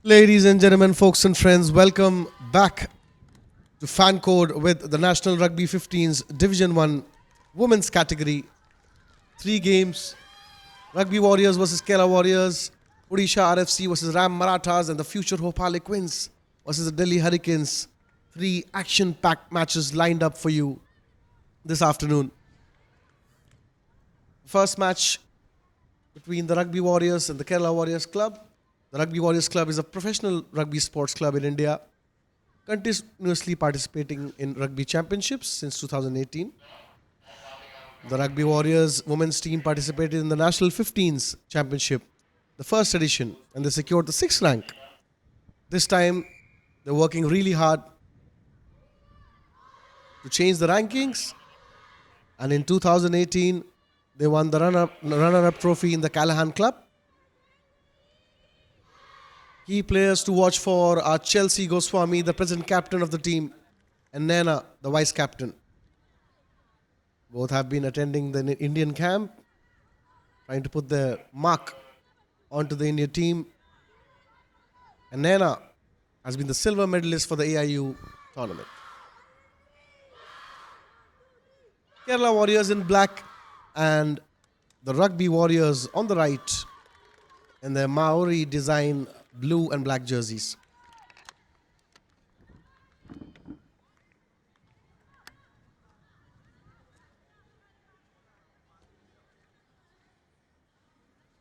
Ladies and gentlemen, folks and friends, welcome back to Fan Code with the National Rugby 15's Division 1 Women's category. Three games, Rugby Warriors versus Kerala Warriors, Odisha RFC versus Ram Marathas, and the future Hope Harlequins versus the Delhi Hurricanes. Three action-packed matches lined up for you this afternoon. First match between the Rugby Warriors and the Kerala Warriors Club. The Rugby Warriors Club is a professional rugby sports club in India, continuously participating in rugby championships since 2018. The Rugby Warriors women's team participated in the National 15s Championship, the first edition, and they secured the sixth rank. This time, they're working really hard to change the rankings, and in 2018, they won the runner-up trophy in the Callahan Club. Key players to watch for are Chelsea Goswami, the present captain of the team, and Naina, the vice captain. Both have been attending the Indian camp, trying to put their mark onto the Indian team. And Naina has been the silver medalist for the AIU tournament. Kerala Warriors in black and the Rugby Warriors on the right in their Maori design blue and black jerseys.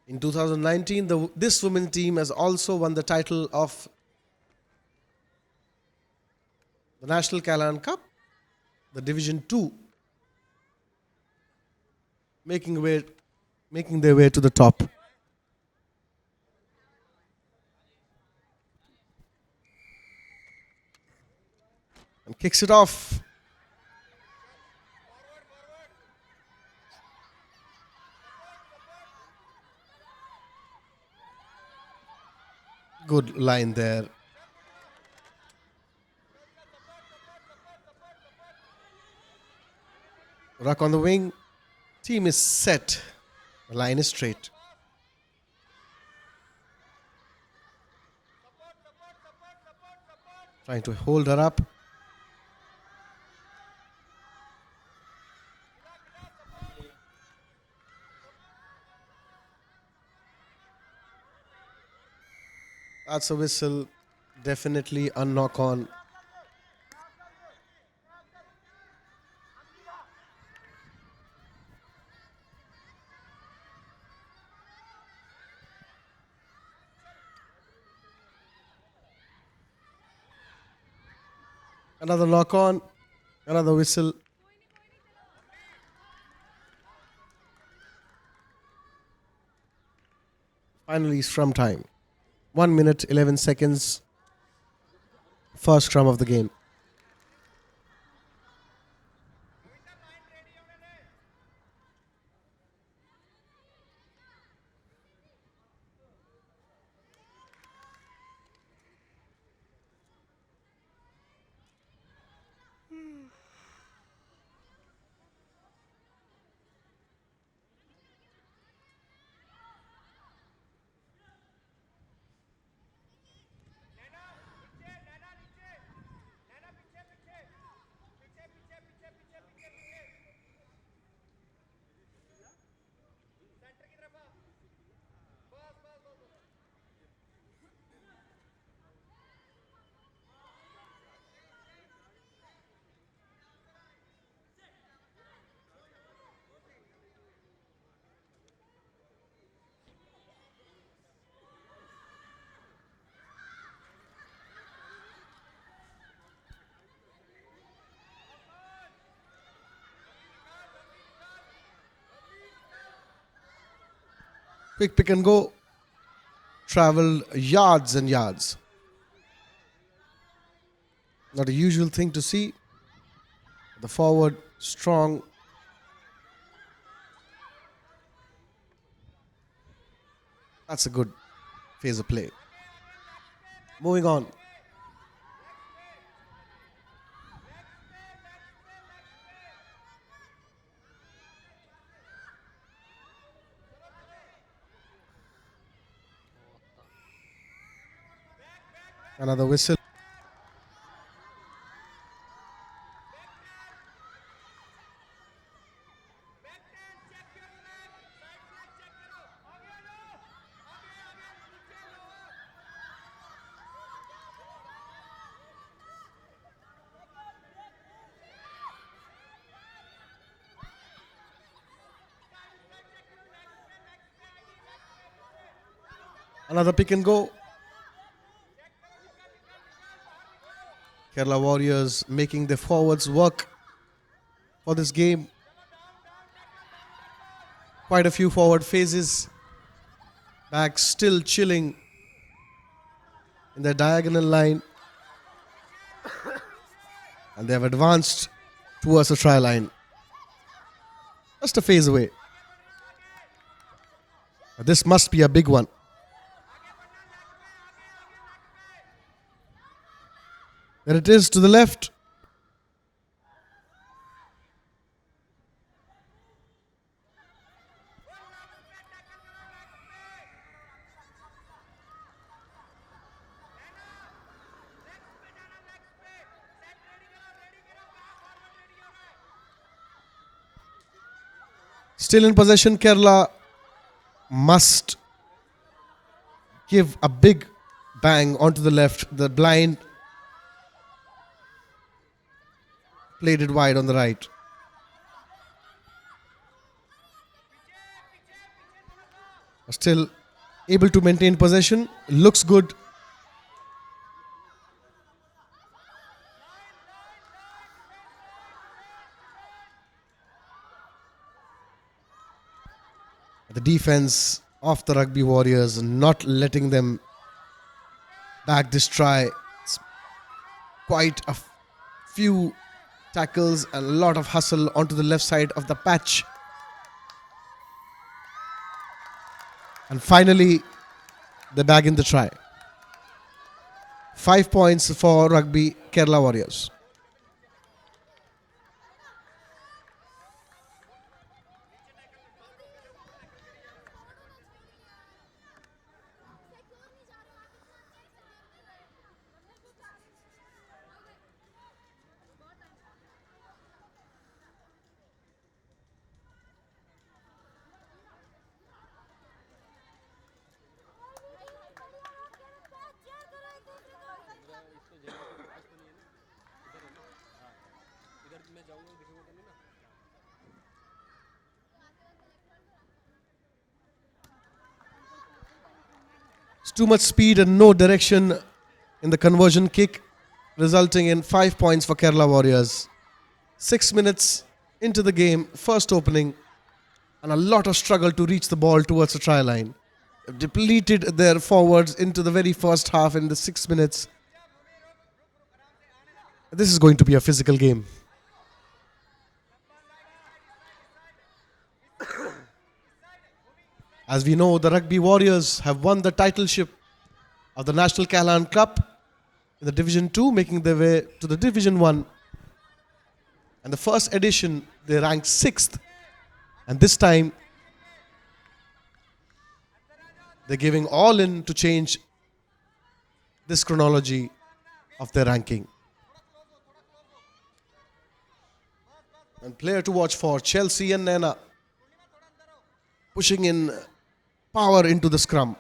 In 2019, this women's team has also won the title of the National Callahan Cup, the Division 2, making their way to the top. And kicks it off. Good line there. Ruck on the wing. Team is set. The line is straight. Trying to hold her up. That's a whistle. Definitely a knock on. Another knock on. Another whistle. Finally, scrum time. 1 minute, 11 seconds. First scrum of the game. Quick pick and go. Travel yards and yards. Not a usual thing to see. The forward, strong. That's a good phase of play. Moving on. Another whistle. Another pick and go. Kerala Warriors making their forwards work for this game. Quite a few forward phases. Backs still chilling in their diagonal line. And they have advanced towards the try line. Just a phase away. This must be a big one. There it is to the left. Still in possession, Kerala must give a big bang onto the left. The blind played it wide on the right. Still able to maintain possession. Looks good. The defense of the Rugby Warriors not letting them back this try. It's quite a few tackles and a lot of hustle onto the left side of the patch. And finally, they bag in the try. 5 points for Rugby Kerala Warriors. It's too much speed and no direction in the conversion kick, resulting in 5 points for Kerala Warriors. 6 minutes into the game, first opening, and a lot of struggle to reach the ball towards the try line. They've depleted their forwards into the very first half in the 6 minutes. This is going to be a physical game. As we know, the Rugby Warriors have won the titleship of the National Callan Cup in the Division 2, making their way to the Division 1. And the first edition, they ranked 6th. And this time, they're giving all in to change this chronology of their ranking. And player to watch for, Chelsea and Nana, pushing in power into the scrum.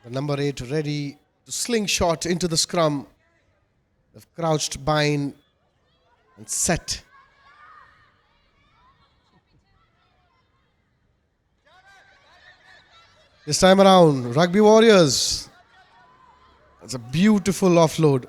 The number 8 ready to slingshot into the scrum. They've crouched, bind, and set. This time around, Rugby Warriors It's a beautiful offload.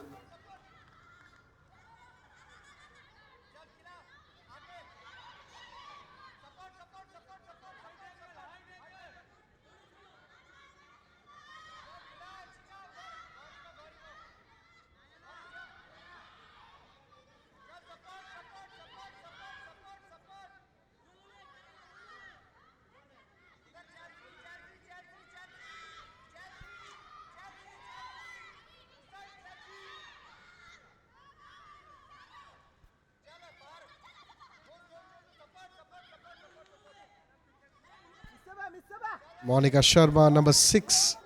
Monica Sharma, number 6,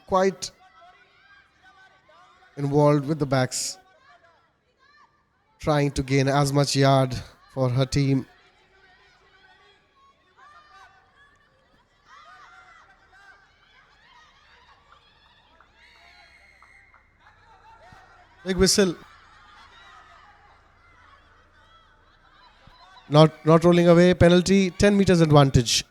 quite involved with the backs, trying to gain as much yard for her team. Big whistle. Not rolling away. Penalty. 10 meters advantage.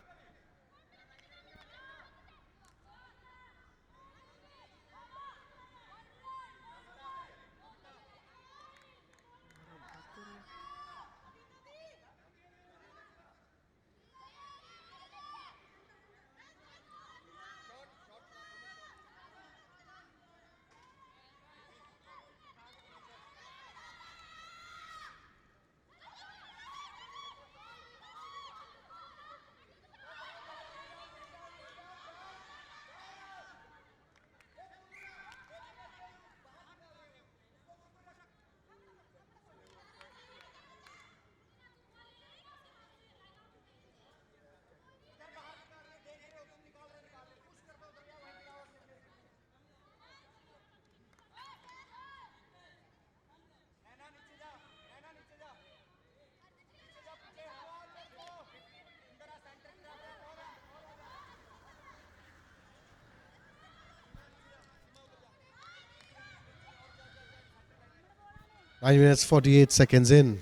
Nine minutes 48 seconds in.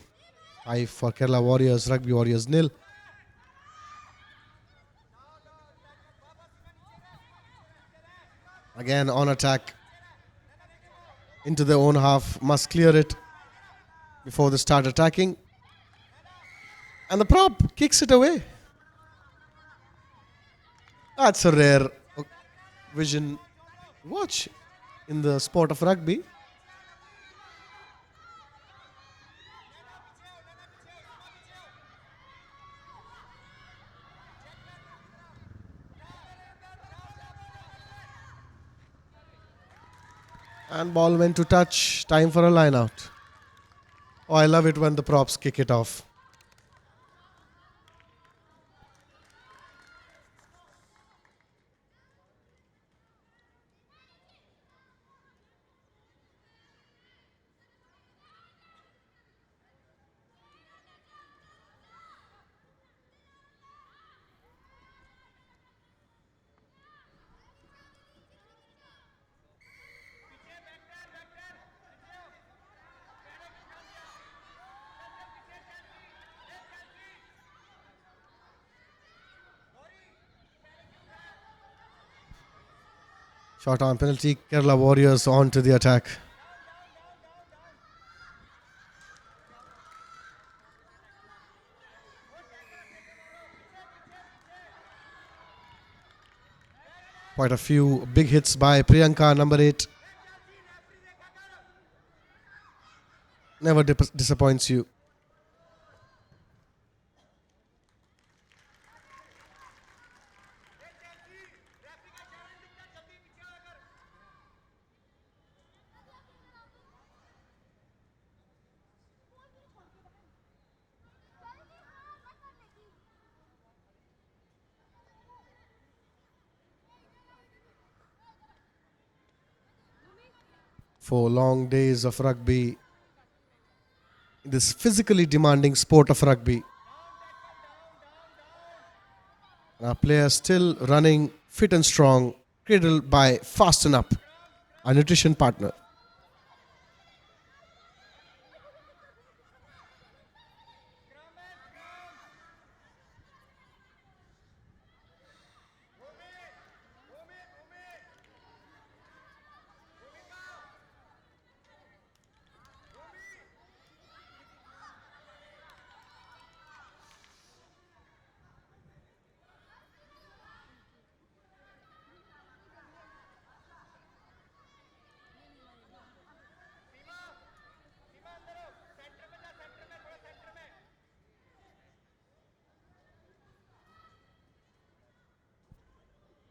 5 for Kerala Warriors, Rugby Warriors nil. Again on attack. Into their own half. Must clear it before they start attacking. And the prop kicks it away. That's a rare vision watch in the sport of rugby. And ball went to touch. Time for a line out. Oh, I love it when the props kick it off. Short arm penalty. Kerala Warriors on to the attack. Quite a few big hits by Priyanka, number 8. Never disappoints you. For long days of rugby, this physically demanding sport of rugby. Our players still running fit and strong, cradled by Fasten Up, our nutrition partner.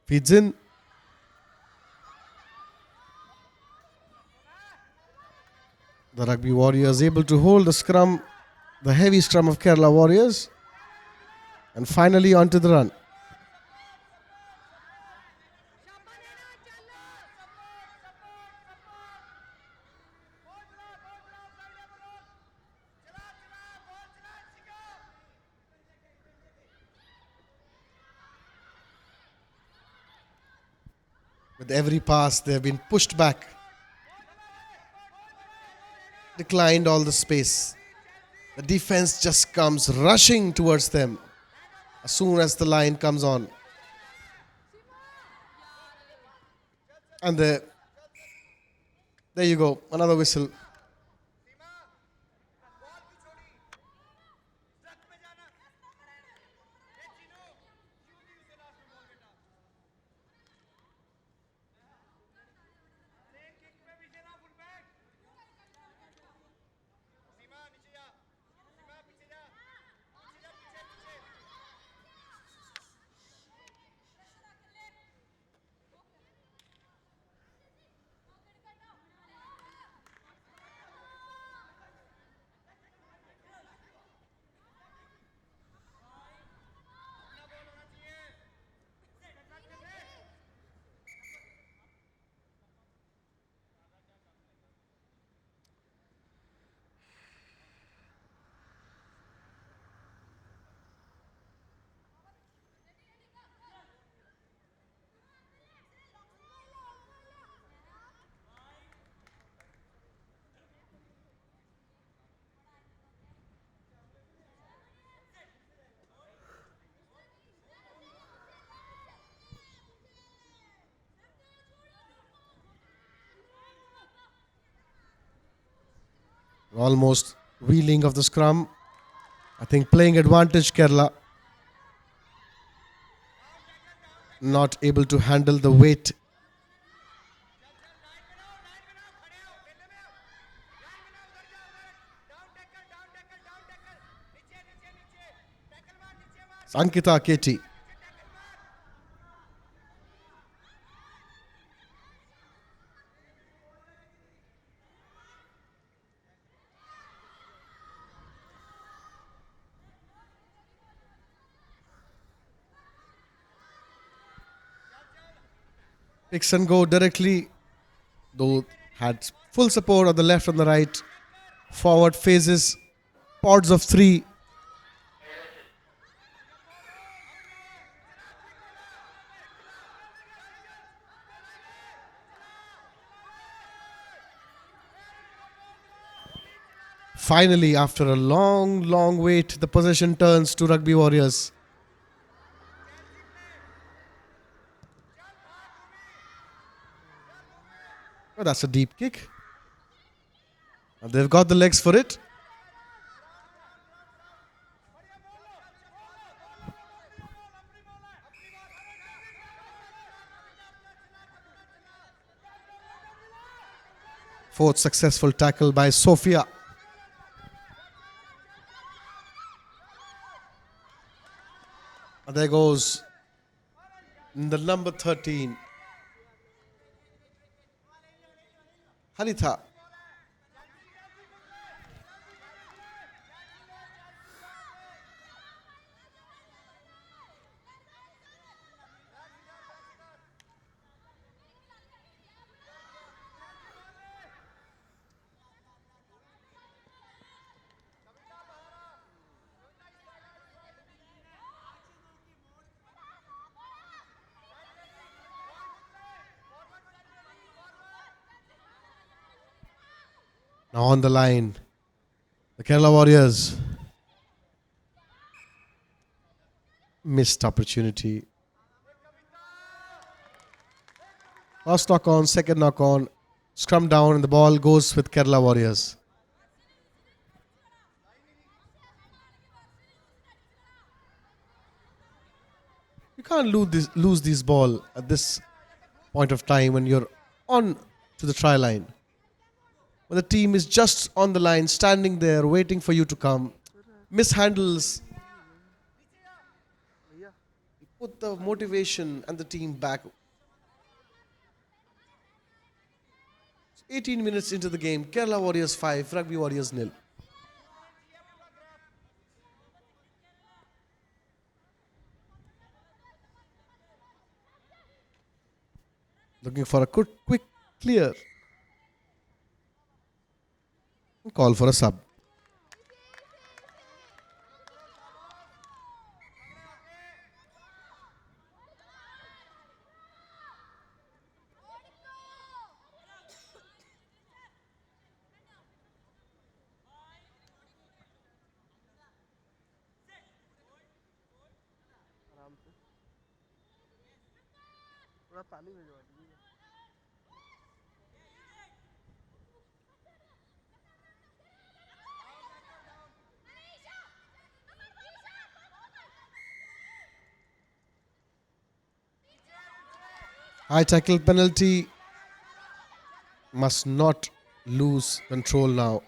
Feeds in. The Rugby Warriors able to hold the scrum, the heavy scrum of Kerala Warriors, and finally onto the run. With every pass, they have been pushed back, declined all the space. The defense just comes rushing towards them as soon as the line comes on. And there you go, another whistle. Almost wheeling of the scrum. I think playing advantage Kerala. Not able to handle the weight. Ankita Keti. Picks and go directly, though had full support on the left and the right. Forward phases, pods of three. Finally, after a long wait, the possession turns to Rugby Warriors. Oh, that's a deep kick. And they've got the legs for it. Fourth successful tackle by Sophia. And there goes the number 13, Hanitha. Now on the line, the Kerala Warriors. Missed opportunity. First knock on, second knock on. Scrum down and the ball goes with Kerala Warriors. You can't lose this ball at this point of time when you're on to the try line. When the team is just on the line, standing there, waiting for you to come. Mishandles. put the motivation and the team back. 18 minutes into the game, Kerala Warriors 5, Rugby Warriors nil. Looking for a quick clear. Call for a sub. High tackle penalty. Must not lose control now.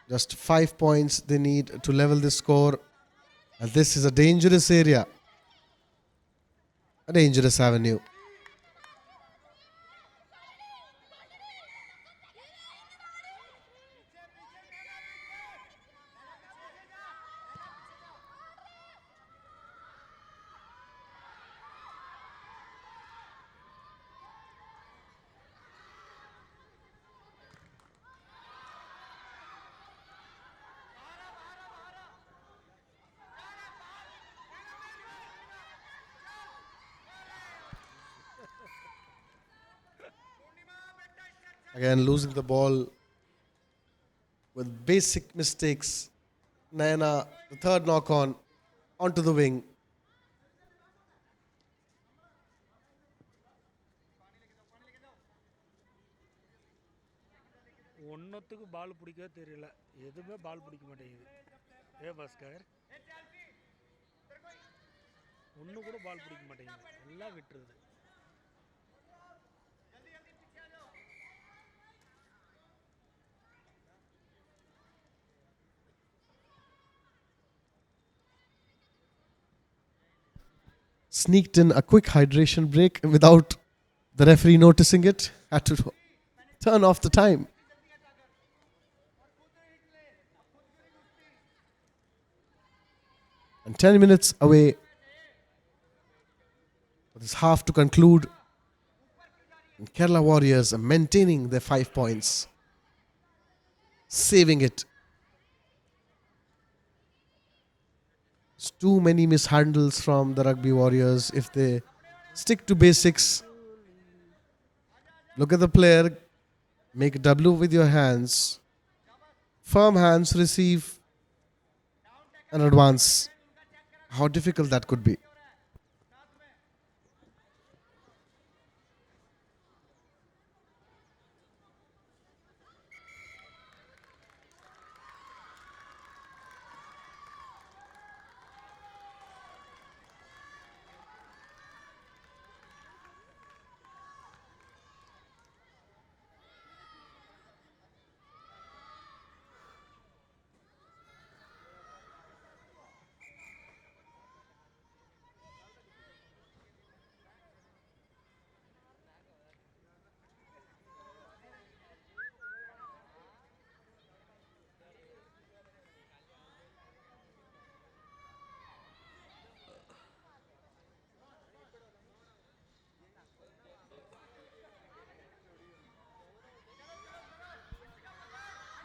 Just 5 points they need to level the score. And this is a dangerous area. A dangerous avenue. Again, losing the ball with basic mistakes. Naina, the third knock on, onto the wing. ஒன்றுத்துக்கு பால் பிடிக்கவே தெரியல, எதுவுமே பால் பிடிக்க மாட்டேங்குது. பாஸ்கர் ஒன்று கூட பால் பிடிக்க மாட்டேங்குது, எல்லாம் விட்டுருது. Sneaked in a quick hydration break without the referee noticing it. Had to turn off the time. And 10 minutes away for this half to conclude. And Kerala Warriors are maintaining their 5 points. Saving it. It's too many mishandles from the Rugby Warriors. If they stick to basics, look at the player, make a W with your hands, firm hands, receive and advance. How difficult that could be.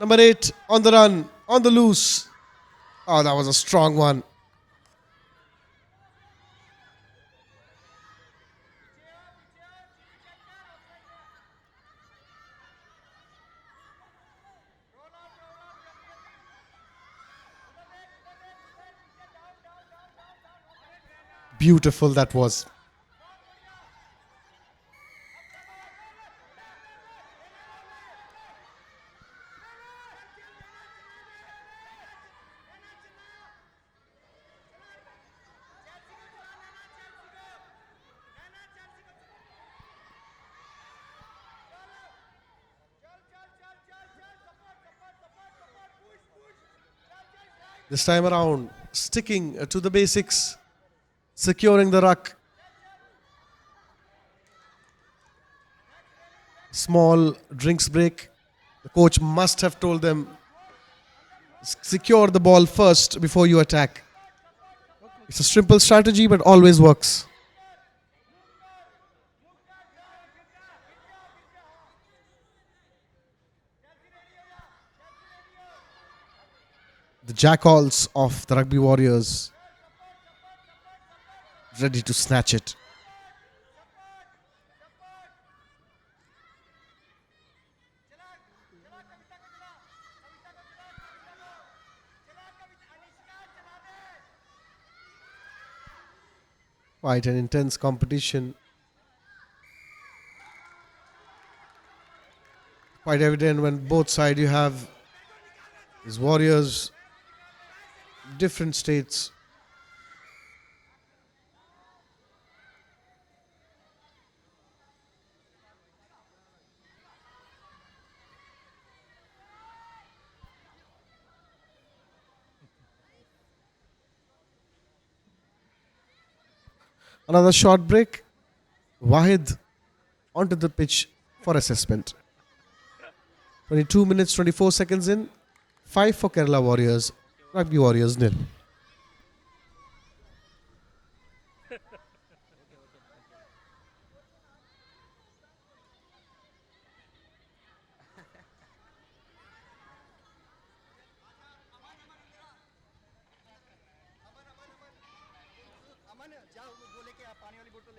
Number 8 on the run, on the loose. Oh, that was a strong one. Beautiful that was. This time around, sticking to the basics, securing the ruck. Small drinks break. The coach must have told them, secure the ball first before you attack. It's a simple strategy, but always works. The jackals of the Rugby Warriors ready to snatch it. Quite an intense competition. Quite evident when both sides you have these warriors, different states. Another short break. Wahid onto the pitch for assessment. 22 minutes, 24 seconds in. 5 for Kerala Warriors. Rugby Warriors nil. अब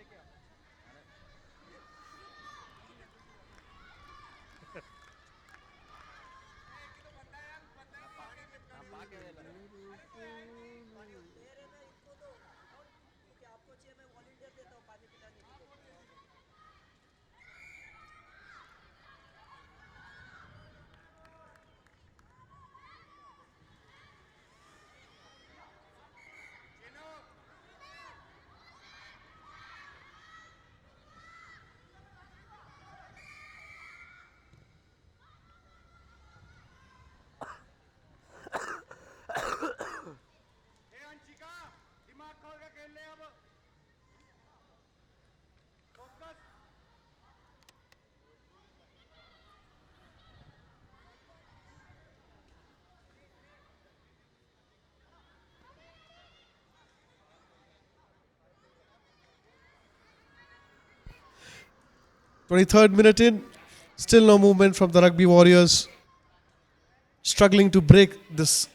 23rd minute in. Still no movement from the Rugby Warriors. Struggling to break this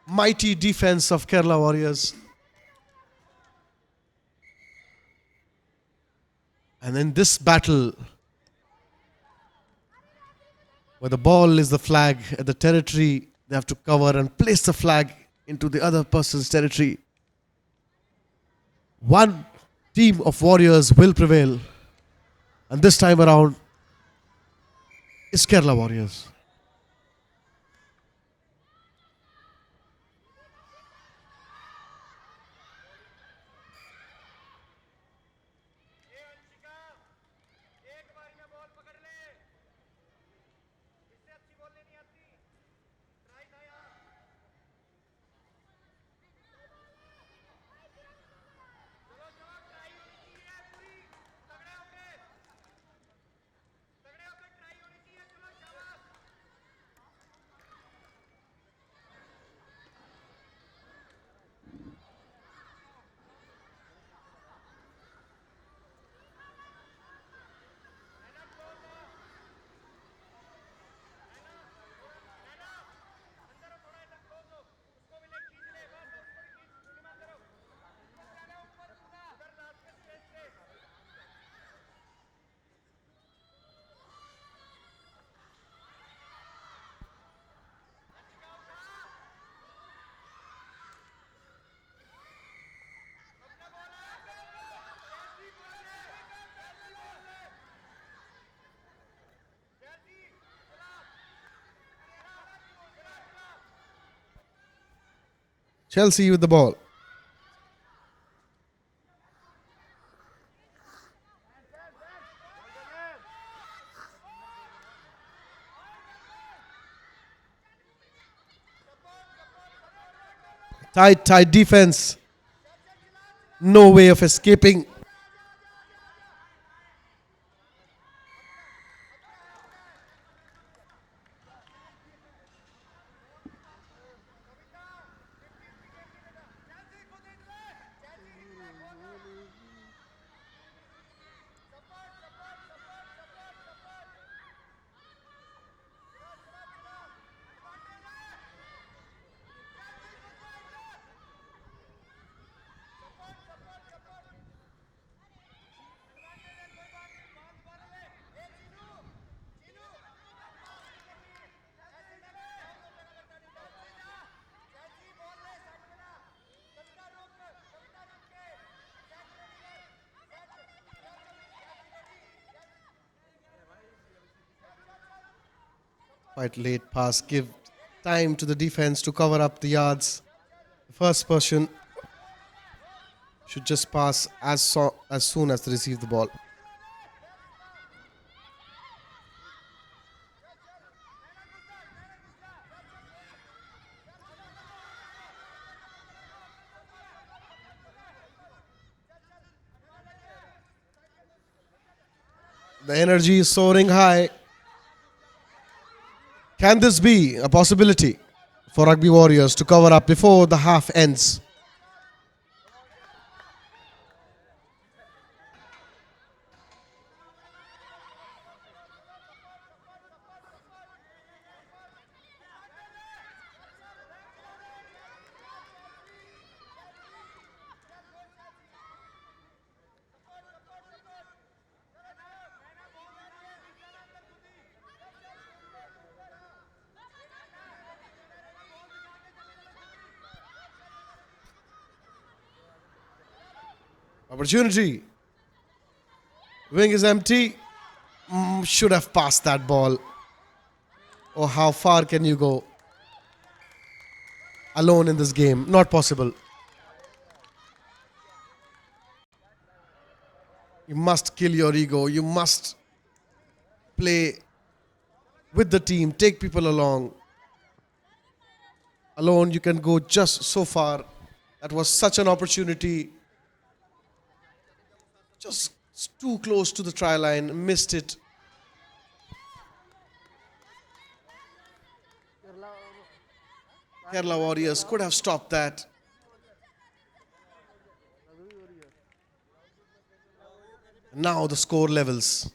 mighty defense of Kerala Warriors. And in this battle, where the ball is the flag at the territory, they have to cover and place the flag into the other person's territory. One team of Warriors will prevail. And this time around, it's Kerala Warriors. Chelsea with the ball. Tight defense. No way of escaping. Quite late pass. Give time to the defense to cover up the yards. The first person should just pass as soon as they receive the ball. The energy is soaring high. Can this be a possibility for Rugby Warriors to cover up before the half ends? Opportunity. Wing is empty. Should have passed that ball. Oh, how far can you go alone in this game? Not possible. You must kill your ego. You must play with the team. Take people along. Alone, you can go just so far. That was such an opportunity. Just too close to the try line. Missed it. Kerala Warriors could have stopped that. Now the score levels.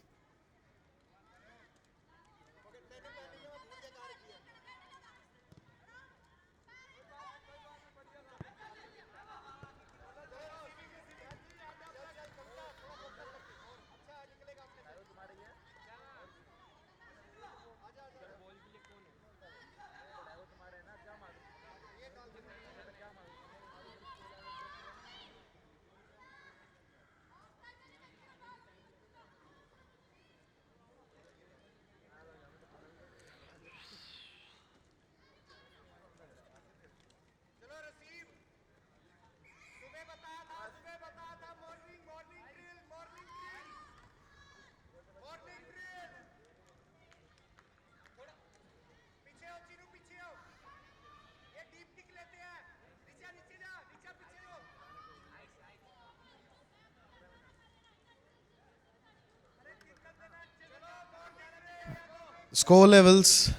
Score levels.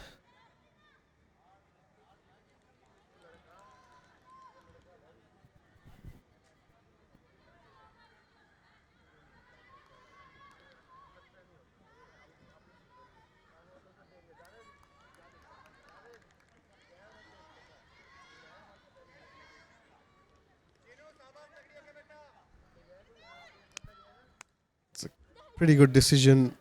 It's a pretty good decision.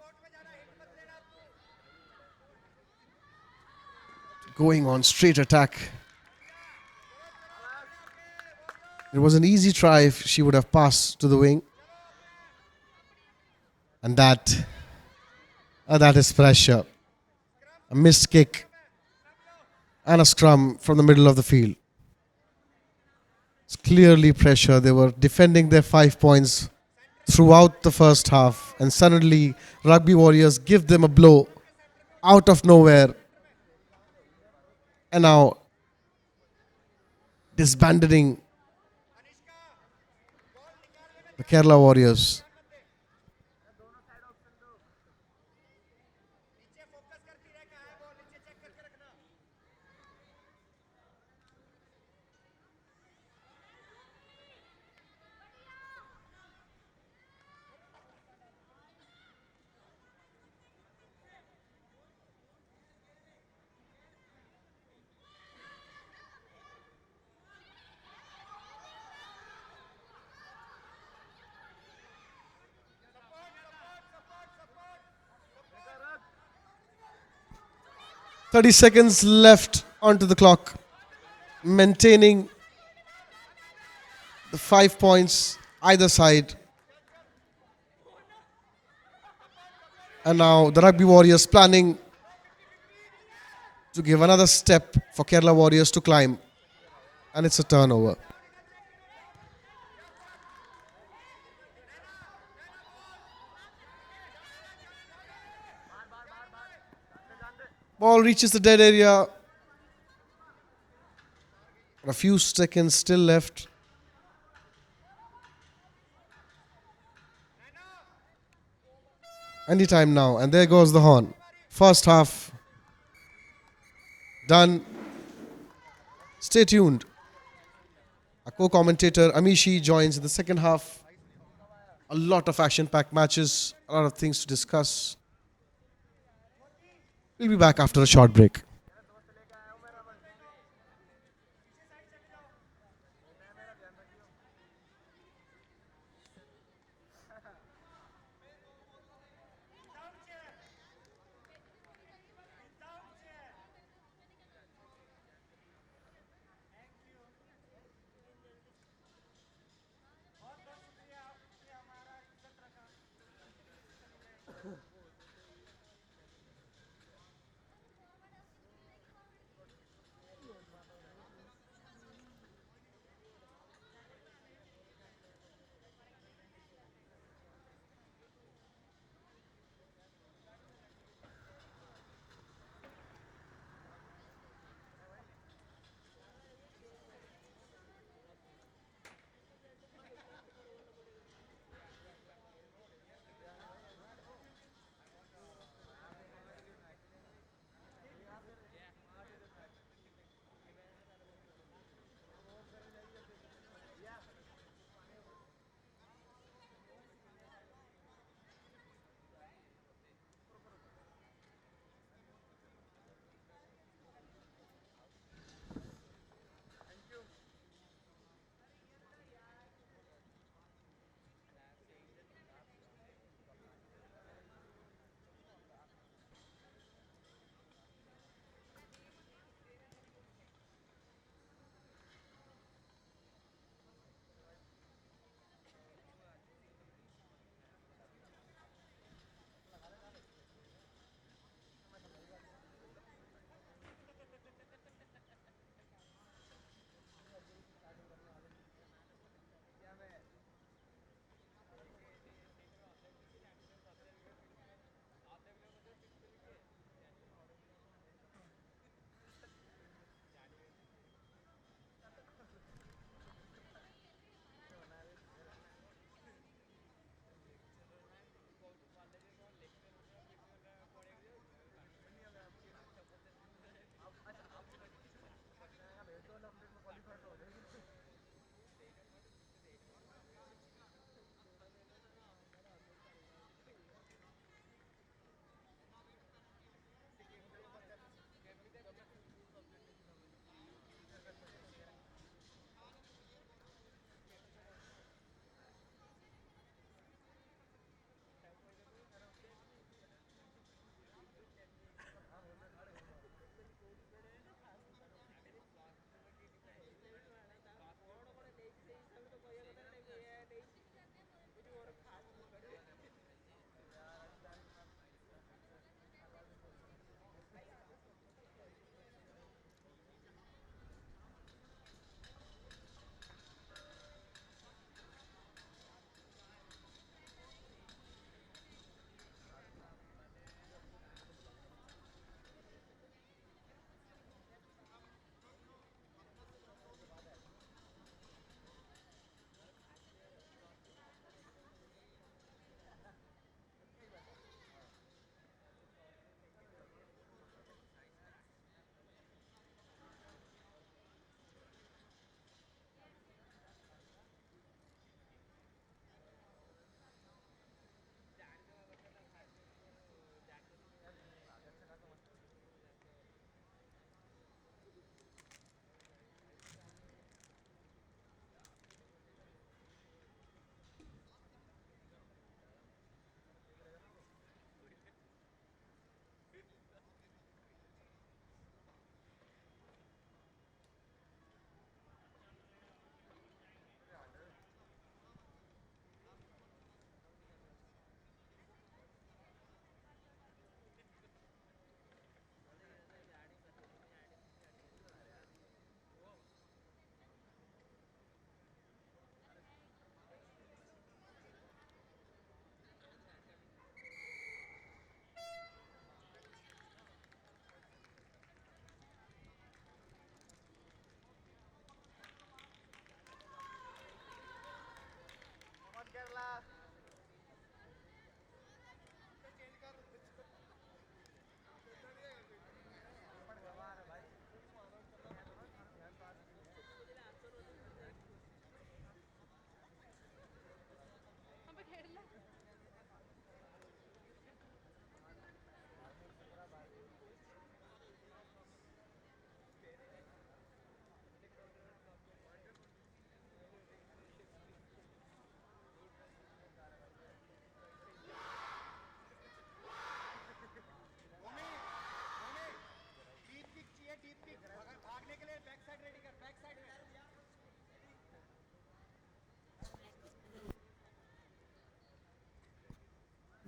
Going on straight attack. It was an easy try if she would have passed to the wing. And that is pressure. A missed kick and a scrum from the middle of the field. It's clearly pressure. They were defending their 5 points throughout the first half, and suddenly Rugby Warriors give them a blow out of nowhere. And now disbanding the Kerala Warriors. "30 seconds left onto the clock, maintaining the 5 points either side. And now the Rugby Warriors planning to give another step for Kerala Warriors to climb. And it's a turnover. Ball reaches the dead area. A few seconds still left. Anytime now. And there goes the horn. First half done. Stay tuned. Our co-commentator Amishi joins in the second half. A lot of action-packed matches, a lot of things to discuss. We'll be back after a short break.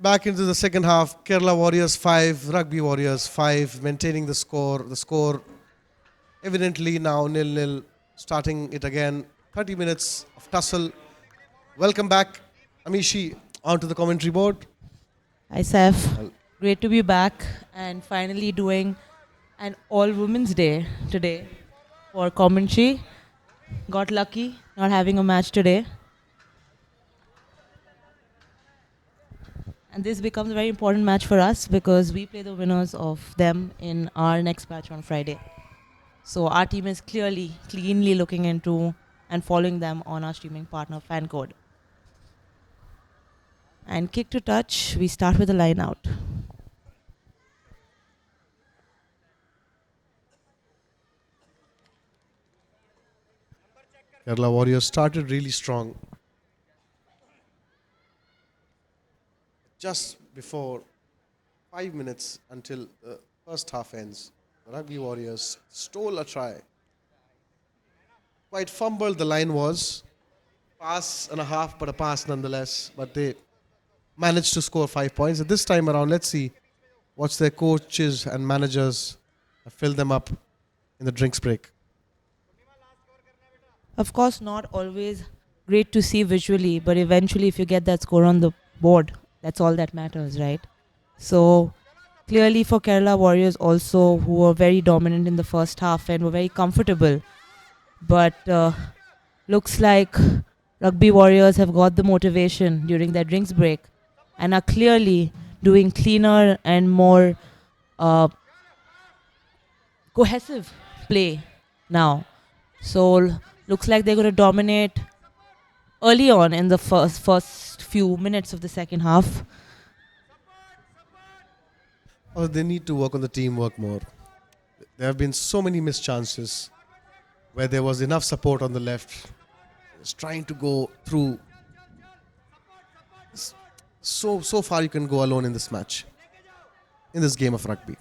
Back into the second half, Kerala Warriors 5, Rugby Warriors 5, maintaining the score. The score evidently now nil-nil, starting it again. 30 minutes of tussle. Welcome back, Amishi, onto the commentary board. Hi, Seth. Well- Great to be back and finally doing an all women's day today for commentary. Got lucky not having a match today. And this becomes a very important match for us because we play the winners of them in our next match on Friday. So our team is cleanly looking into and following them on our streaming partner fan code. And kick to touch, we start with a line out. Kerala Warriors started really strong. Just before 5 minutes until the first half ends, the Rugby Warriors stole a try. Quite fumbled the line was. Pass and a half, but a pass nonetheless. But they managed to score 5 points. This time around, let's see what their coaches and managers have filled them up in the drinks break. Of course, not always great to see visually, but eventually, if you get that score on the board, that's all that matters, right? So, clearly for Kerala Warriors also, who were very dominant in the first half and were very comfortable. But looks like Rugby Warriors have got the motivation during their drinks break and are clearly doing cleaner and more cohesive play now. So, looks like they're going to dominate early on in the first few minutes of the second half. Or they need to work on the teamwork more. There have been so many missed chances where there was enough support on the left. It's trying to go through. So far you can go alone in this match, in this game of rugby.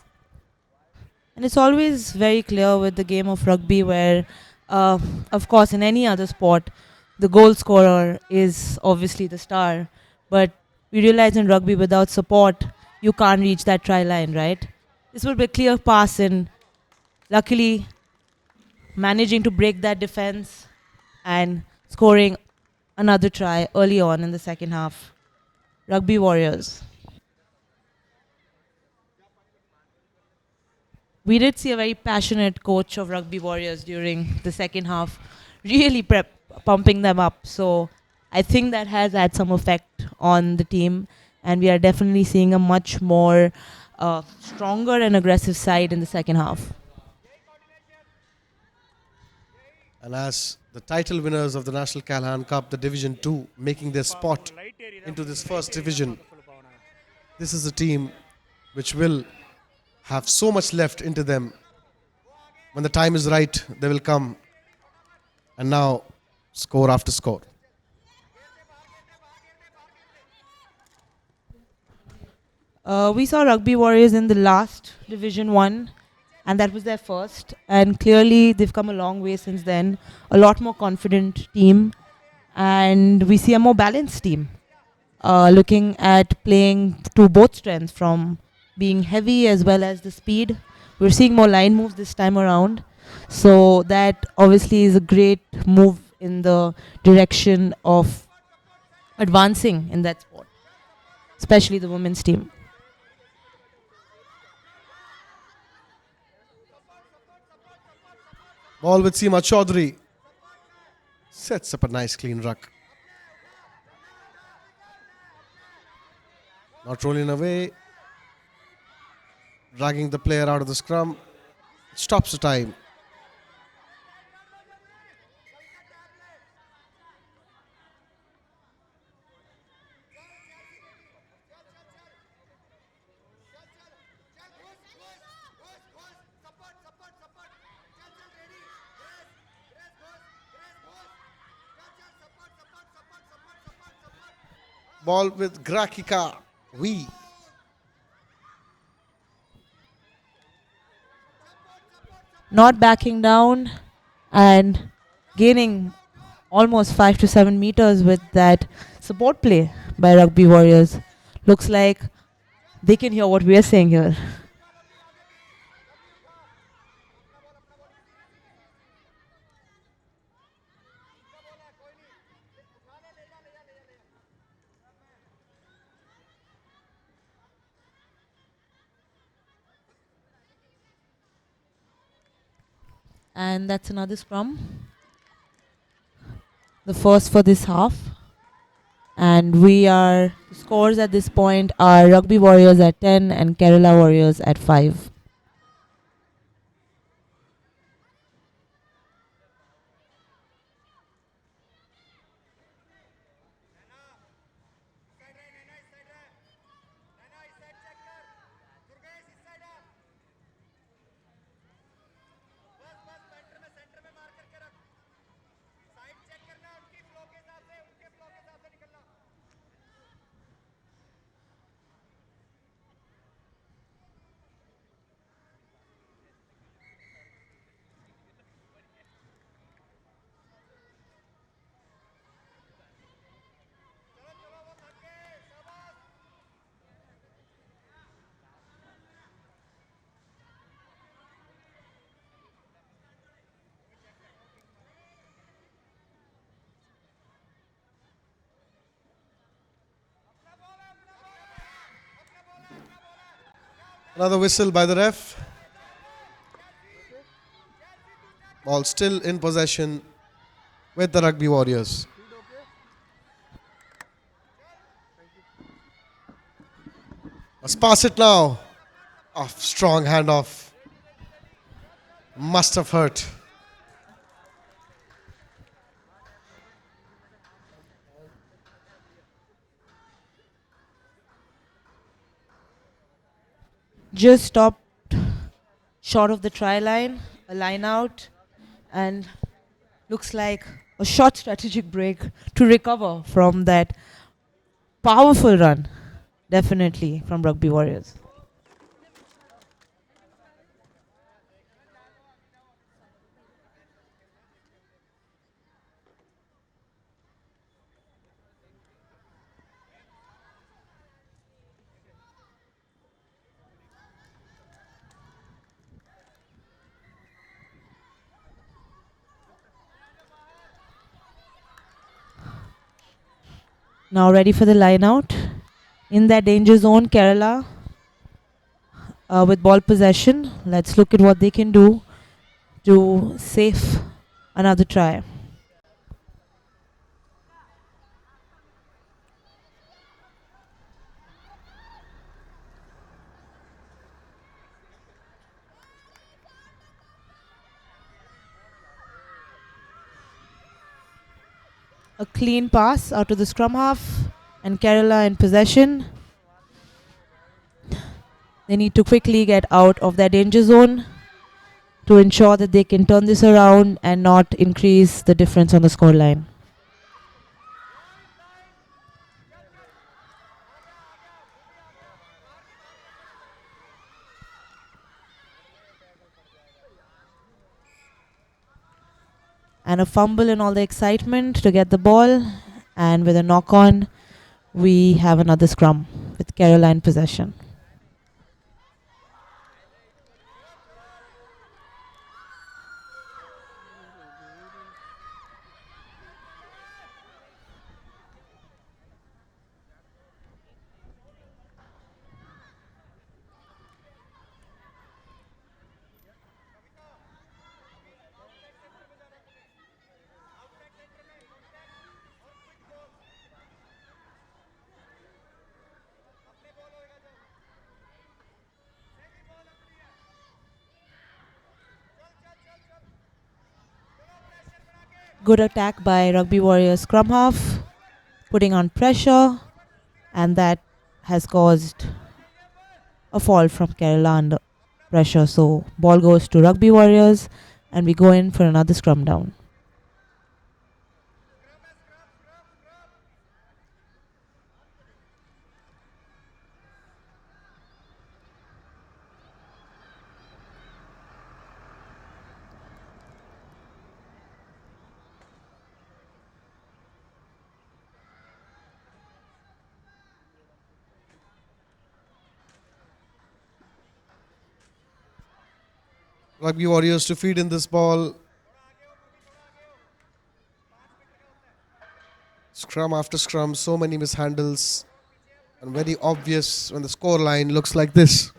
And it's always very clear with the game of rugby where, of course, in any other sport, the goal scorer is obviously the star. But we realize in rugby, without support, you can't reach that try line, right? This will be a clear pass, and luckily managing to break that defense and scoring another try early on in the second half. Rugby Warriors. We did see a very passionate coach of Rugby Warriors during the second half, really pumping them up. So I think that has had some effect on the team, and we are definitely seeing a much more stronger and aggressive side in the second half. And as the title winners of the National Calhan Cup, the Division 2, making their spot into this first division, this is a team which will have so much left into them. When the time is right, they will come. And now, score after score. We saw Rugby Warriors in the last Division 1, and that was their first. And clearly, they've come a long way since then. A lot more confident team, and we see a more balanced team. Looking at playing to both strengths, from being heavy as well as the speed. We're seeing more line moves this time around. So that obviously is a great move in the direction of advancing in that sport, especially the women's team. Ball with Seema Chaudhary. Sets up a nice clean ruck. Not rolling away. Dragging the player out of the scrum. Stops the time. Ball with Grakika. We. Not backing down and gaining almost 5 to 7 meters with that support play by Rugby Warriors. Looks like they can hear what we are saying here. And that's another scrum. The first for this half. And the scores at this point are Rugby Warriors at 10 and Kerala Warriors at 5. Another whistle by the ref. Ball still in possession with the Rugby Warriors. Let's pass it now. Off, strong handoff. Must have hurt. Just stopped short of the try line, a line out, and looks like a short strategic break to recover from that powerful run, definitely from Rugby Warriors. Now ready for the line out. In that danger zone, Kerala with ball possession. Let's look at what they can do to save another try. A clean pass out of the scrum half, and Kerala in possession. They need to quickly get out of their danger zone to ensure that they can turn this around and not increase the difference on the scoreline. And a fumble in all the excitement to get the ball, and with a knock on, we have another scrum with Kerala in possession. Good attack by Rugby Warriors scrum half, putting on pressure, and that has caused a fall from Kerala under pressure. So ball goes to Rugby Warriors, and we go in for another scrum down. Rugby Warriors to feed in this ball. Scrum after scrum, so many mishandles, and very obvious when the score line looks like this.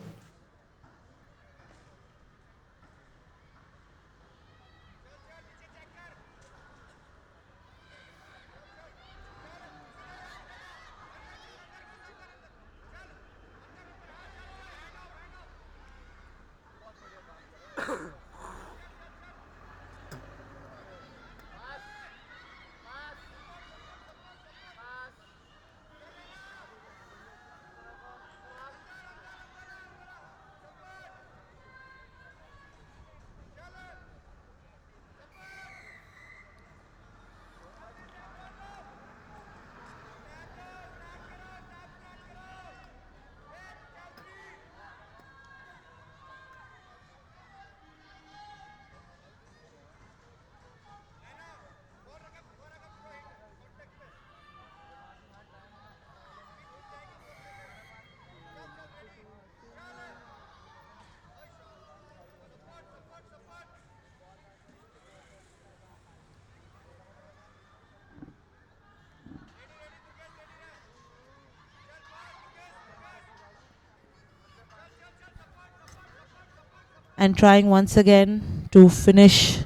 And trying once again to finish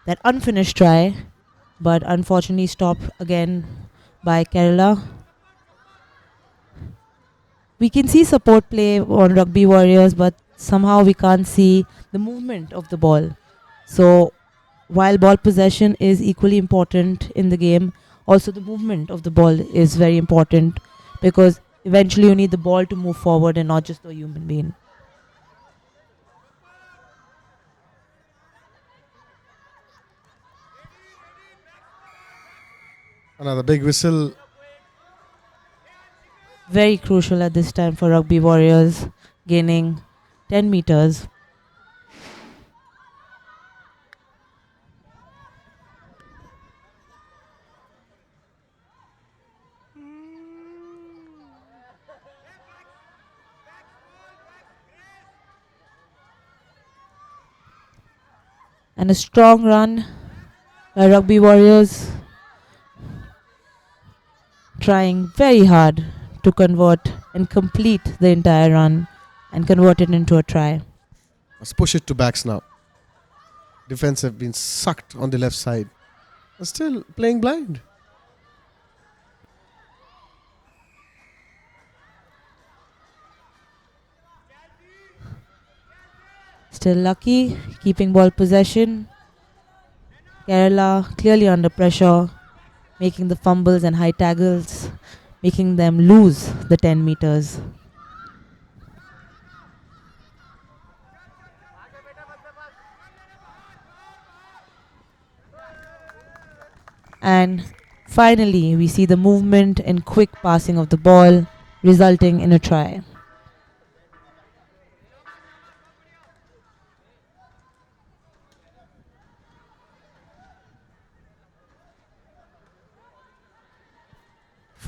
that unfinished try, but unfortunately stopped again by Kerala. We can see support play on Rugby Warriors, but somehow we can't see the movement of the ball. So while ball possession is equally important in the game, also the movement of the ball is very important, because eventually you need the ball to move forward and not just the human being. Another big whistle. Very crucial at this time for Rugby Warriors, gaining 10 meters. And a strong run by Rugby Warriors, trying very hard to convert and complete the entire run and convert it into a try. Let's push it to backs now. Defense have been sucked on the left side. But still playing blind. Still lucky, keeping ball possession. Kerala clearly under pressure, making the fumbles and high tackles, making them lose the 10 meters. And finally, we see the movement and quick passing of the ball, resulting in a try.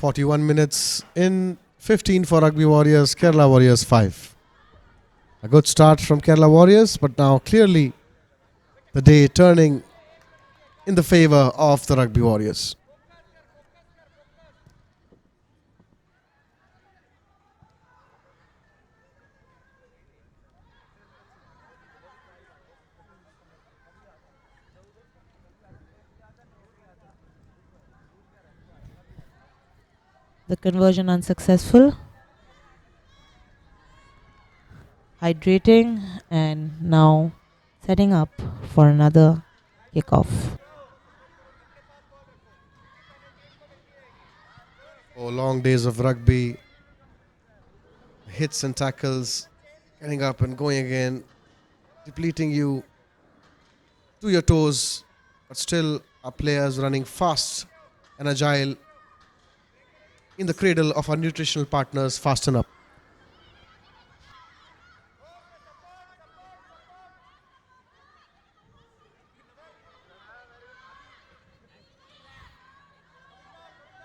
.41 minutes in, 15 for Rugby Warriors, Kerala Warriors 5. A good start from Kerala Warriors, but now clearly the day turning in the favor of the Rugby Warriors. The conversion unsuccessful. Hydrating and now setting up for another kickoff. Oh, long days of rugby, hits and tackles, getting up and going again, depleting you to your toes, but still our players running fast and agile in the cradle of our nutritional partners. Fasten up.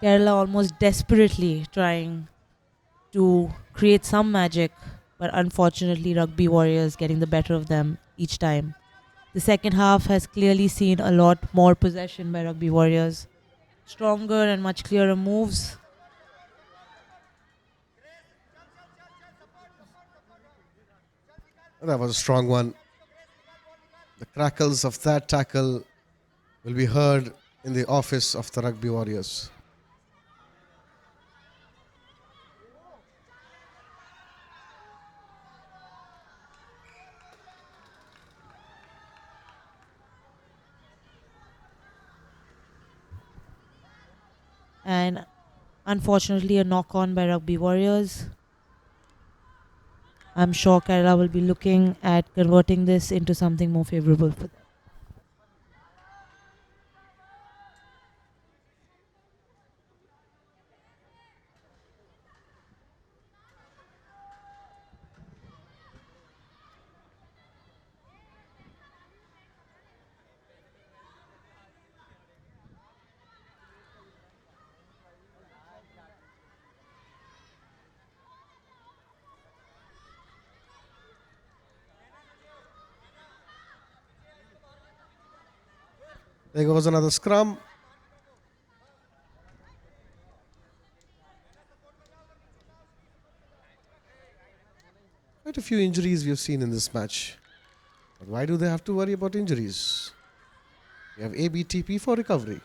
Kerala almost desperately trying to create some magic, but unfortunately Rugby Warriors getting the better of them each time. The second half has clearly seen a lot more possession by Rugby Warriors. Stronger and much clearer moves. That was a strong one. The crackles of that tackle will be heard in the office of the Rugby Warriors. And unfortunately, a knock on by Rugby Warriors. I'm sure Kerala will be looking at converting this into something more favorable for them. There goes another scrum. Quite a few injuries we have seen in this match. But why do they have to worry about injuries? We have ABTP for recovery.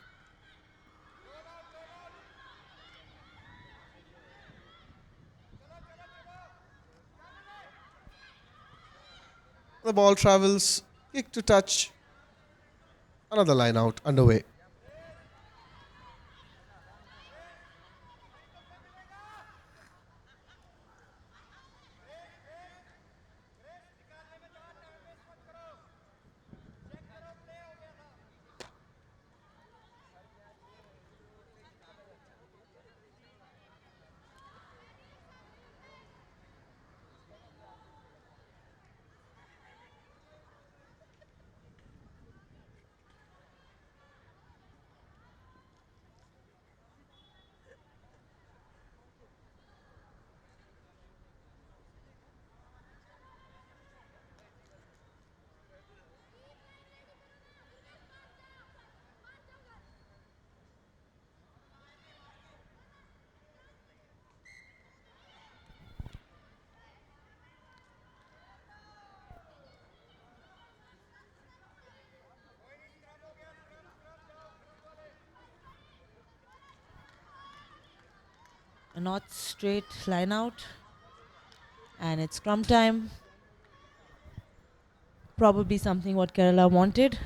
The ball travels, kick to touch. Another line out underway. A not straight line out. And it's scrum time. Probably something what Kerala wanted.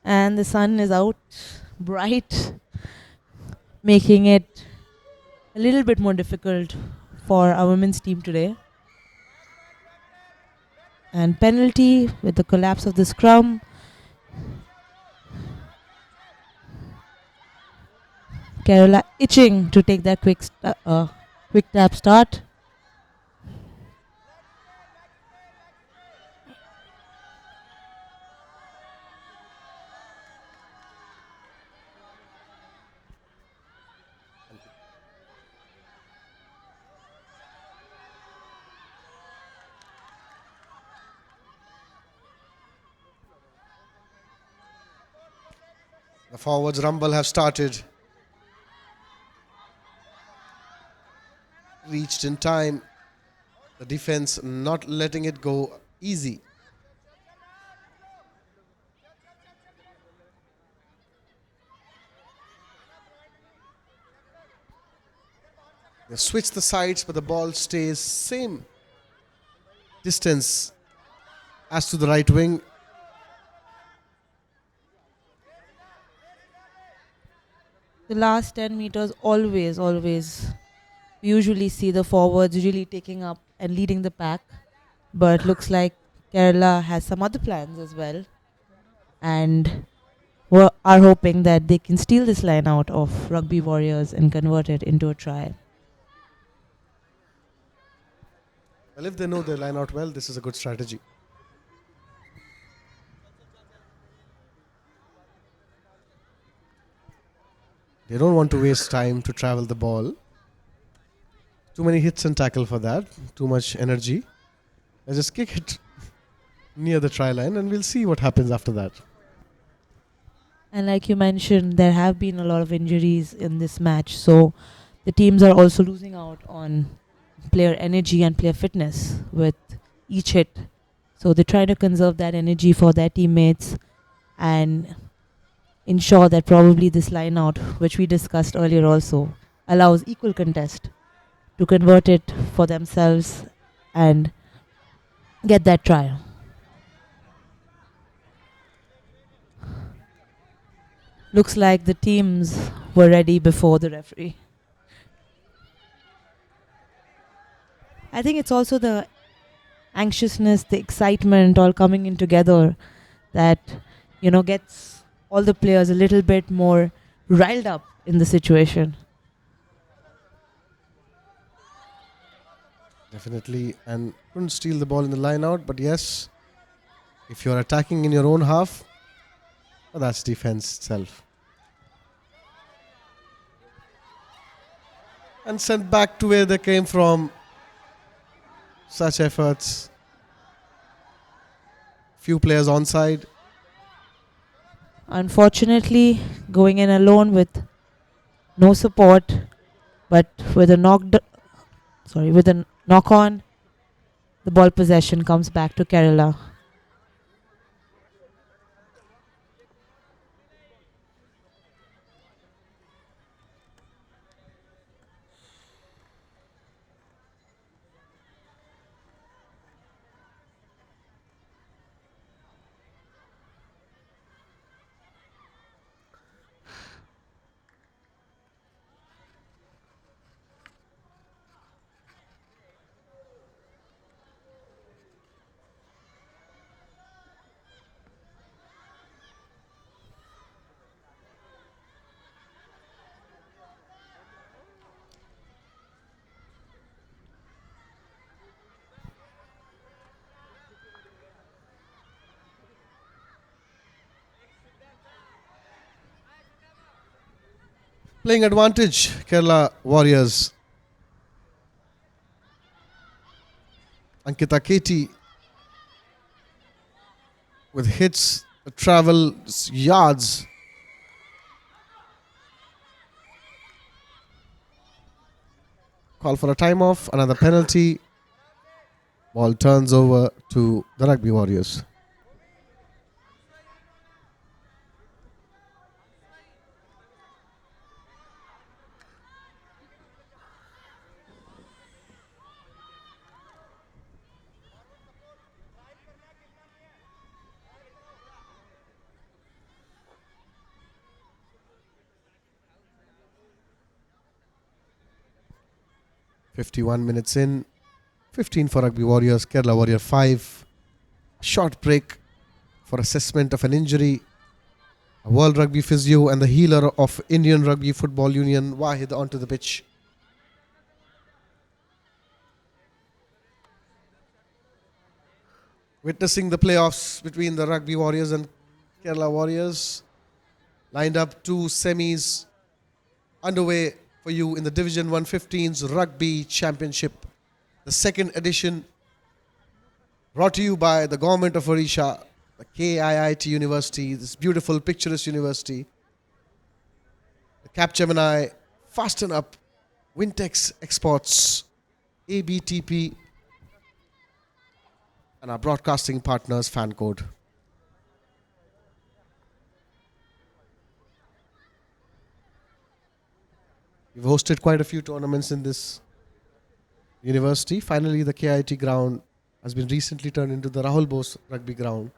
And the sun is out bright, making it a little bit more difficult for our women's team today. And penalty with the collapse of the scrum. Kerala itching to take that quick tap start. The forwards rumble have started. Reached in time. The defense not letting it go easy. They switch the sides, but the ball stays same distance as to the right wing. The last 10 meters always, we usually see the forwards really taking up and leading the pack. But looks like Kerala has some other plans as well. And are hoping that they can steal this line out of Rugby Warriors and convert it into a try. Well, if they know their line out well, this is a good strategy. They don't want to waste time to travel the ball. Too many hits and tackle for that. Too much energy. Let's just kick it near the try line and we'll see what happens after that. And like you mentioned, there have been a lot of injuries in this match, so the teams are also losing out on player energy and player fitness with each hit. So they try to conserve that energy for their teammates and ensure that probably this line out, which we discussed earlier also, allows equal contest to convert it for themselves and get that try. Looks like the teams were ready before the referee. I think it's also the anxiousness, the excitement all coming in together that, gets all the players a little bit more riled up in the situation. Definitely. And couldn't steal the ball in the line out. But yes, if you're attacking in your own half, well, that's defense itself. And sent back to where they came from. Such efforts. Few players onside. Unfortunately, going in alone with no support, but with a knock on, the ball possession comes back to Kerala. Playing advantage, Kerala Warriors. Ankita Katie with hits, travel yards. Call for a time off, another penalty. Ball turns over to the Rugby Warriors. "51 minutes in, 15 for Rugby Warriors, Kerala Warrior 5. Short break for assessment of an injury. A World Rugby physio and the healer of Indian Rugby Football Union, Wahid, onto the pitch. Witnessing the playoffs between the Rugby Warriors and Kerala Warriors. Lined up, two semis underway for you in the Division 115's Rugby Championship. The second edition, brought to you by the Government of Odisha, the KIIT University, this beautiful, picturesque university. The Capgemini, Fasten Up, Wintex Exports, ABTP, and our broadcasting partners, FanCode. We've hosted quite a few tournaments in this university. Finally, the KIT ground has been recently turned into the Rahul Bose Rugby Ground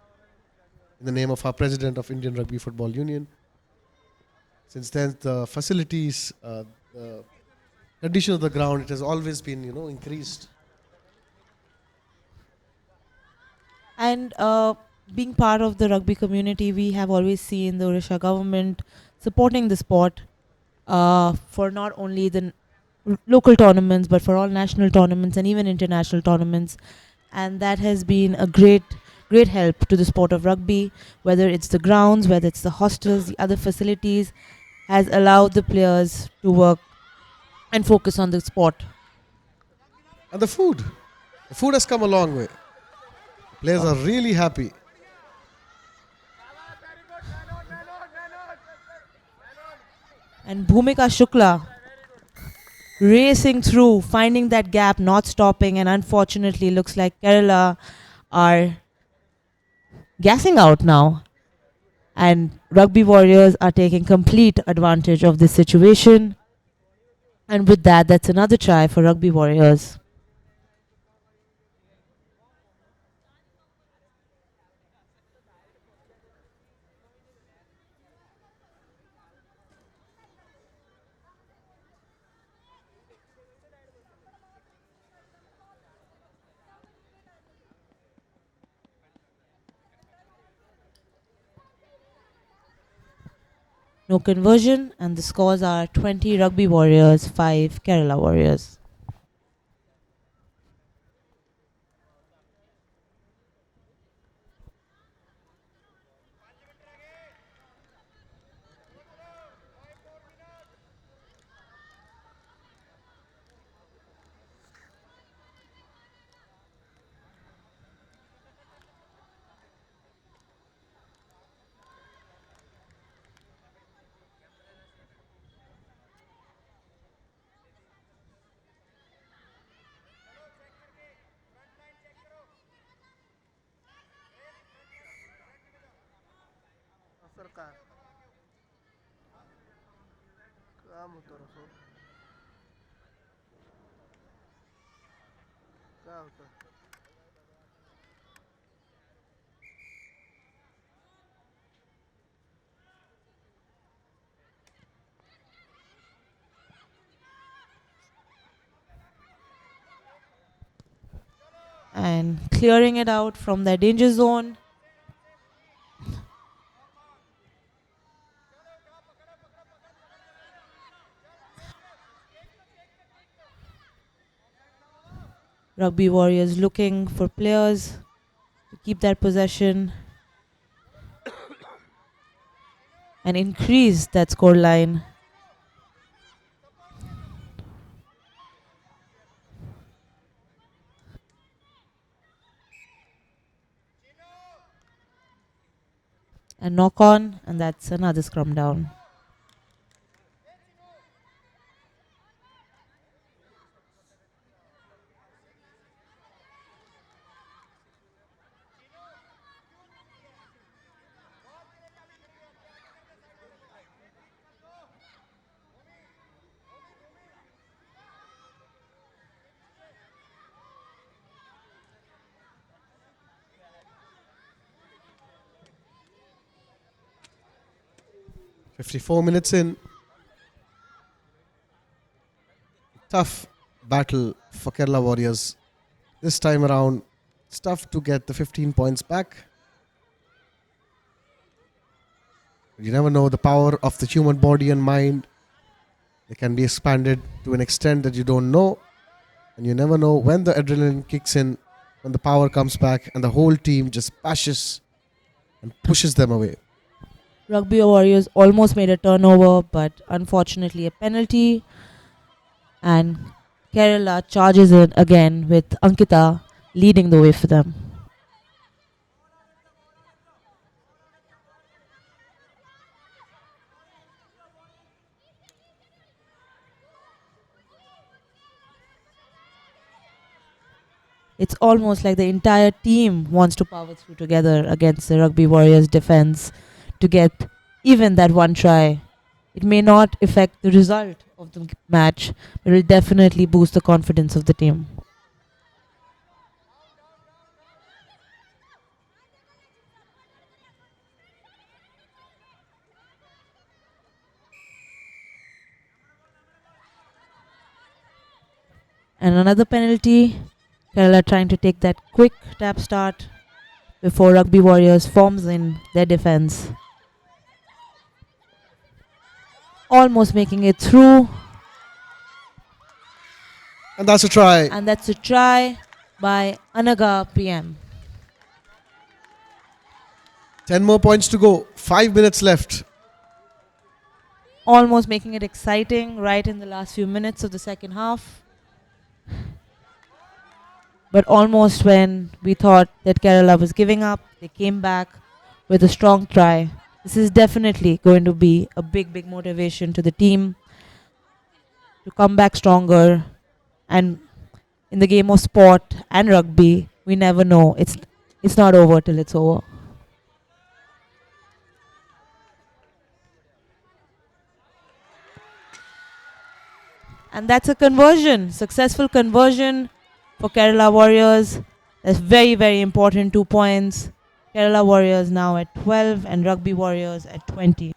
in the name of our president of Indian Rugby Football Union. Since then, the facilities, the condition of the ground, it has always been, increased. And being part of the rugby community, we have always seen the Odisha government supporting the sport for not only the local tournaments but for all national tournaments and even international tournaments, and that has been a great help to the sport of rugby. Whether it's the grounds, whether it's the hostels, the other facilities, has allowed the players to work and focus on the sport. And the food. The food has come a long way. Players are really happy. And Bhumika Shukla racing through, finding that gap, not stopping, and unfortunately looks like Kerala are gassing out now. And Rugby Warriors are taking complete advantage of this situation. And with that, that's another try for Rugby Warriors. No conversion, and the scores are 20 Rugby Warriors, 5 Kerala Warriors. And clearing it out from their danger zone. Rugby Warriors looking for players to keep that possession and increase that score line. And knock on, and that's another scrum down. '54 minutes in. Tough battle for Kerala Warriors. This time around, it's tough to get the 15 points back. You never know the power of the human body and mind. They can be expanded to an extent that you don't know. And you never know when the adrenaline kicks in, when the power comes back, and the whole team just bashes and pushes them away. Rugby Warriors almost made a turnover, but unfortunately a penalty. And Kerala charges in again with Ankita leading the way for them. It's almost like the entire team wants to power through together against the Rugby Warriors defense to get even that one try. It may not affect the result of the match, but it will definitely boost the confidence of the team. And another penalty. Kerala trying to take that quick tap start. before Rugby Warriors forms in their defense. Almost making it through, And that's a try. and that's a try by Anaga PM. 10 more points to go. 5 minutes left. Almost making it exciting right in the last few minutes of the second half. But almost when we thought that Kerala was giving up, they came back with a strong try. This is definitely going to be a big, big motivation to the team to come back stronger. And in the game of sport and rugby, we never know. It's not over till it's over. And that's a conversion, successful conversion for Kerala Warriors. That's very, very important 2 points. Kerala Warriors now at 12 and Rugby Warriors at 20.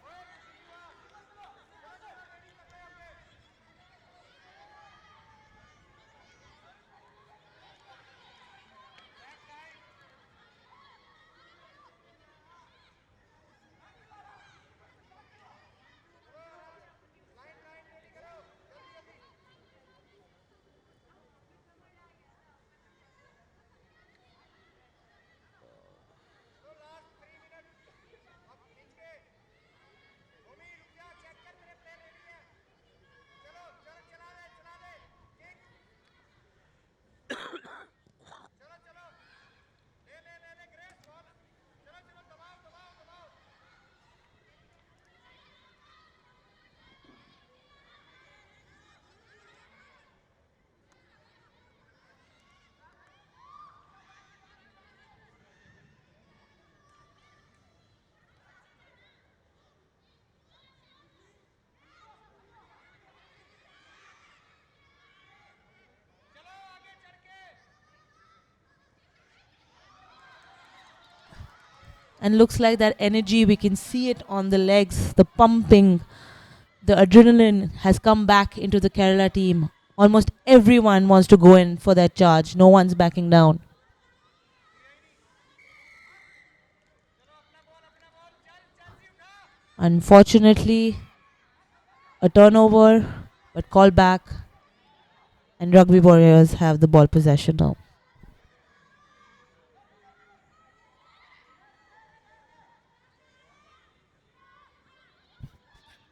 And looks like that energy, we can see it on the legs, the pumping, the adrenaline has come back into the Kerala team. Almost everyone wants to go in for that charge. No one's backing down. Unfortunately, a turnover, but call back. And Rugby Warriors have the ball possession now.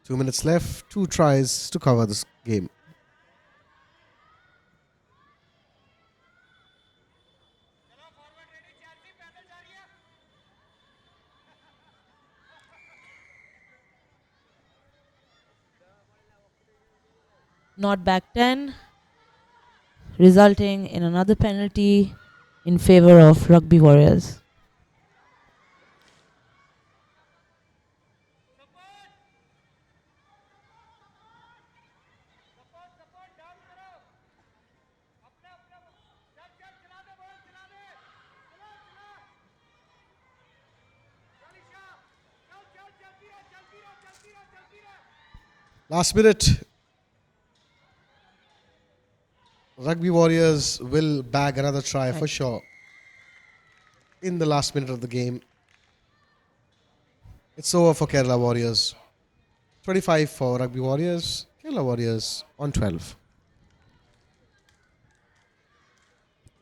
Two minutes left. 2 tries to cover this game. Not back 10, resulting in another penalty in favor of Rugby Warriors. Last minute. Rugby Warriors will bag another try for sure in the last minute of the game. It's over for Kerala Warriors. 25 for Rugby Warriors. Kerala Warriors on 12.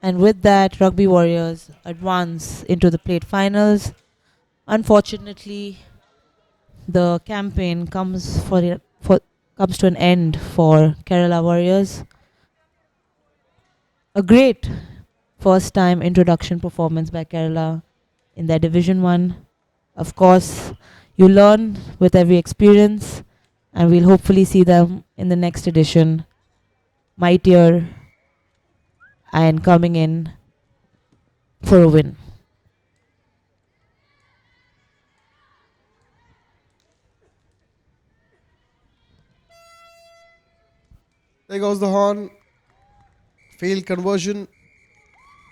And with that, Rugby Warriors advance into the plate finals. Unfortunately, the campaign comes comes to an end for Kerala Warriors. A great first time introduction performance by Kerala in their Division 1. Of course, you learn with every experience, and we'll hopefully see them in the next edition, mightier and coming in for a win. There goes the horn. Failed conversion.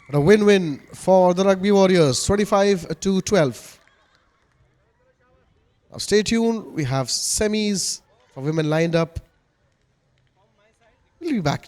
But a win-win for the Rugby Warriors. 25 to 12. Now stay tuned. We have semis for women lined up. We'll be back.